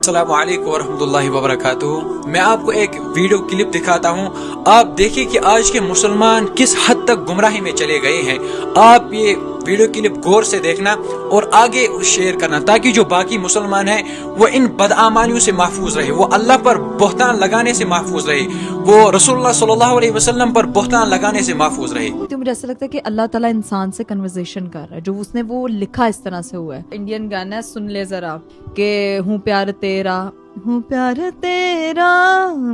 अस्सलामु अलैकुम वरहमतुल्लाहि वबरकातुहू। मैं आपको एक वीडियो क्लिप दिखाता हूँ। आप देखिए कि आज के मुसलमान किस हद तक गुमराही में चले गए हैं। आप ये वीडियो क्लिप गौर से देखना और आगे शेयर करना ताकि जो बाकी मुसलमान हैं वो इन बदआमानियों से महफूज रहे, वो अल्लाह पर बोहतान लगाने से महफूज रहे, वो रसूलुल्लाह सल्लल्लाहु अलैहि वसल्लम पर बोहतान लगाने से महफूज रहे। तो मुझे ऐसा लगता है कि अल्लाह ताला इंसान से कन्वर्सेशन कर रहा है, जो उसने वो लिखा इस तरह से हुआ है। इंडियन गाना है, सुन ले जरा, के हूँ प्यार तेरा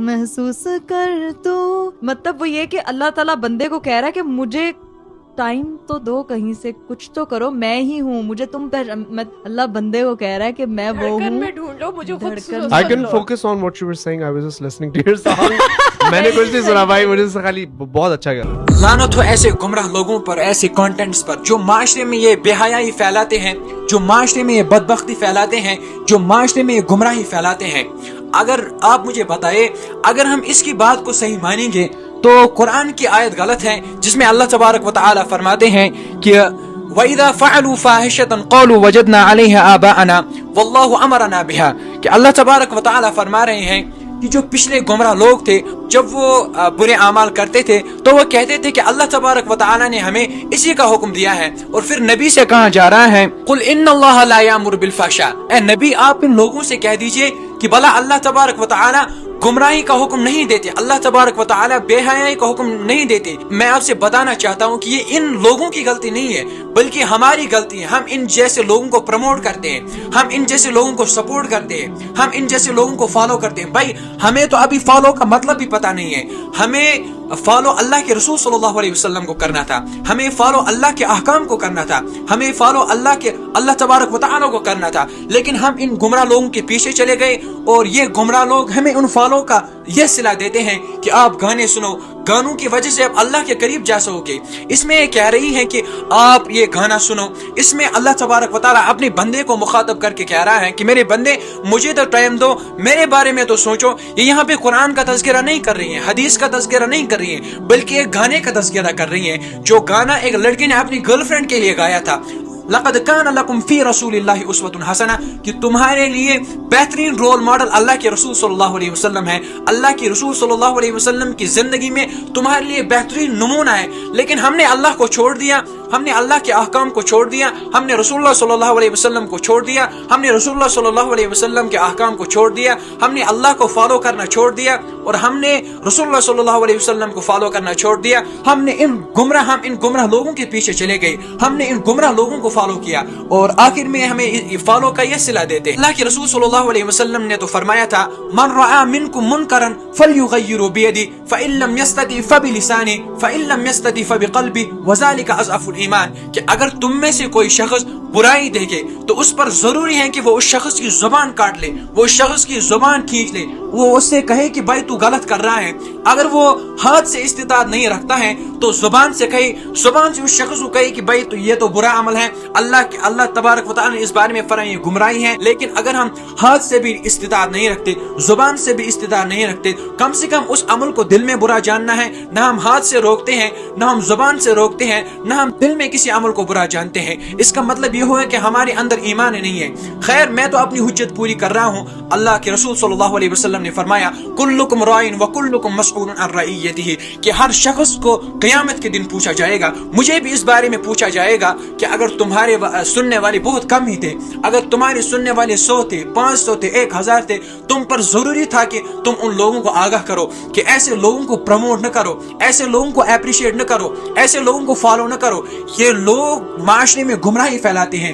महसूस कर तू। मतलब वो ये कि अल्लाह ताला बंदे को कह रहा है कि मुझे टाइम तो दो, कहीं से कुछ तो करो, मैं ही हूँ, मुझे तुम पे अल्लाह बंदे को कह रहा है कि मैं वो हूँ, ढूंढो मुझे खुद धड़कन। सुनो। I couldn't focus on what you were saying. I was just listening to your song. मैंने कुछ नहीं सुना भाई, मुझे खाली बहुत अच्छा गया। लानत हो ऐसे गुमराह लोगों पर, ऐसे कंटेंट्स पर जो माशरे में ये बेहयाई फैलाते हैं, जो माशरे में ये बदबख्ती फैलाते हैं, जो माशरे में ये गुमराही फैलाते हैं। अगर आप मुझे बताए, अगर हम इसकी बात को सही मानेंगे तो कुरान की आयत गलत है जिसमें अल्लाह तबारक व तआला फरमाते हैं कि वइज़ा फ़अलू फ़ाहिशतन क़ालू वजदना अलैहा आबाअना वल्लाहु अमरना बिहा, कि अल्लाह तबारक व तआला फरमा रहे हैं कि जो पिछले गुमराह लोग थे, जब वो बुरे अमाल करते थे तो वो कहते थे कि अल्लाह तबारक व तआला ने हमें इसी का हुक्म दिया है। और फिर नबी से कहा जा रहा है, कुल इन्नल्लाह ला यामुरु बिल फ़हशा, ए नबी आप इन लोगों से कह दीजिए कि भला अल्लाह तबारक व तआला गुमराही का हुक्म नहीं देते, अल्लाह तबारक व तआला बेहयाई का हुक्म नहीं देते। मैं आपसे बताना चाहता हूँ कि ये इन लोगों की गलती नहीं है, बल्कि हमारी गलती है। हम इन जैसे लोगों को प्रमोट करते हैं, हम इन जैसे लोगों को सपोर्ट करते हैं, हम इन जैसे लोगों को फॉलो करते हैं। भाई हमें तो अभी फॉलो का मतलब भी पता नहीं है। हमें फॉलो अल्लाह के रसूल सल्लल्लाहु अलैहि वसल्लम को करना था, हमें फॉलो अल्लाह के अहकाम को करना था, हमें फॉलो अल्लाह तबारक व तआला को करना था। लेकिन हम इन गुमराह लोगों के पीछे चले गए और ये गुमराह लोग हमें उन फॉलो का यह सिला देते हैं कि आप गाने सुनो, गानों की वजह से आप अल्लाह के करीब जा सकोगे। इसमें ये कह रही है कि आप ये गाना सुनो, इसमें अल्लाह तबारक व तआला अपने बंदे को मुखातब करके कह रहा है कि मेरे बंदे मुझे तो टाइम दो, मेरे बारे में तो सोचो। ये यहाँ पे कुरान का तज़किरा नहीं कर रही है, हदीस का तज़किरा नहीं कर रही है, बल्कि एक गाने का तज़किरा कर रही है, जो गाना एक लड़की ने अपनी गर्लफ्रेंड के लिए गाया था। लक़द कान लकुम फी रसूलिल्लाहि उस्वतुन हसना, कि तुम्हारे लिए बेहतरीन रोल मॉडल अल्लाह के रसूल सल्लल्लाहु अलैहि वसल्लम है। अल्लाह के रसूल सल्लल्लाहु अलैहि वसल्लम की जिंदगी में तुम्हारे लिए बेहतरीन नमूना है। लेकिन हमने अल्लाह को छोड़ दिया, हमने अल्लाह के अहकाम को छोड़ दिया, हमने रसूलुल्लाह सल्लल्लाहु अलैहि वसल्लम को छोड़ दिया, हमने रसूलुल्लाह सल्लल्लाहु अलैहि वसल्लम के अहकाम को छोड़ दिया, हमने अल्लाह को फॉलो करना छोड़ दिया और हमने रसूलुल्लाह सल्लल्लाहु अलैहि वसल्लम को फॉलो करना छोड़ दिया। हम इन गुमराह लोगों के पीछे चले गए, हमने इन गुमराह लोगों को फॉलो किया और आखिर में हमें फॉलो का यह सिला देते। अल्लाह के रसूल सल्लल्लाहु अलैहि वसल्लम ने तो फरमाया था, मन रआ मिनकुम मुनकरन फलयुगय्यिरु बियदी फइन लम यस्तति फबिलिसानी फइन लम यस्तति फबिक़ल्बी वज़ालिका अज़अफ़ुल ईमान, कि अगर तुम में से कोई शख्स बुराई देखे तो उस पर जरूरी है कि वो उस शख्स की जुबान काट ले, वो उस शख्स की जुबान खींच ले, वो उससे कहे कि भाई तू गलत कर रहा है। अगर वो हाथ से इस्तिताअत नहीं रखता है तो जुबान से कहे, जुबान से उस शख्स को कहे कि भाई तो ये तो बुरा अमल है, अल्लाह तबारक व तआला ने इस बारे में फरमाया ये गुमराही है। लेकिन अगर हम हाथ से भी इस्तिताअत नहीं रखते, जुबान से भी इस्तिताअत नहीं रखते, कम से कम उस अमल को दिल में बुरा जानना है। ना हम हाथ से रोकते हैं, ना हम जुबान से रोकते हैं, ना हम दिल में किसी अमल को बुरा जानते हैं। इसका मतलब ये हुआ कि हमारे अंदर ईमान नहीं है। खैर मैं तो अपनी हुज्जत पूरी कर रहा हूँ। अल्लाह के रसूल सल्लल्लाहु अलैहि वसल्लम ने फरमाया, कुल्लुकुम राइन व कुल्लुकुम मसऊलुन अन रइयतिही, कि हर शख्स को क़यामत के दिन पूछा जाएगा। मुझे भी इस बारे में पूछा जाएगा कि अगर तुम्हारे सुनने वाले बहुत कम ही थे, अगर तुम्हारे सुनने वाले 100 थे, 500 थे, 1000 थे, तुम पर जरूरी था कि तुम उन लोगों को आगाह करो कि ऐसे लोगों को प्रमोट न करो, ऐसे लोगों को अप्रिशिएट न करो, ऐसे लोगों को फॉलो न करो। ये लोग माशरे में गुमराही फैलाते हैं।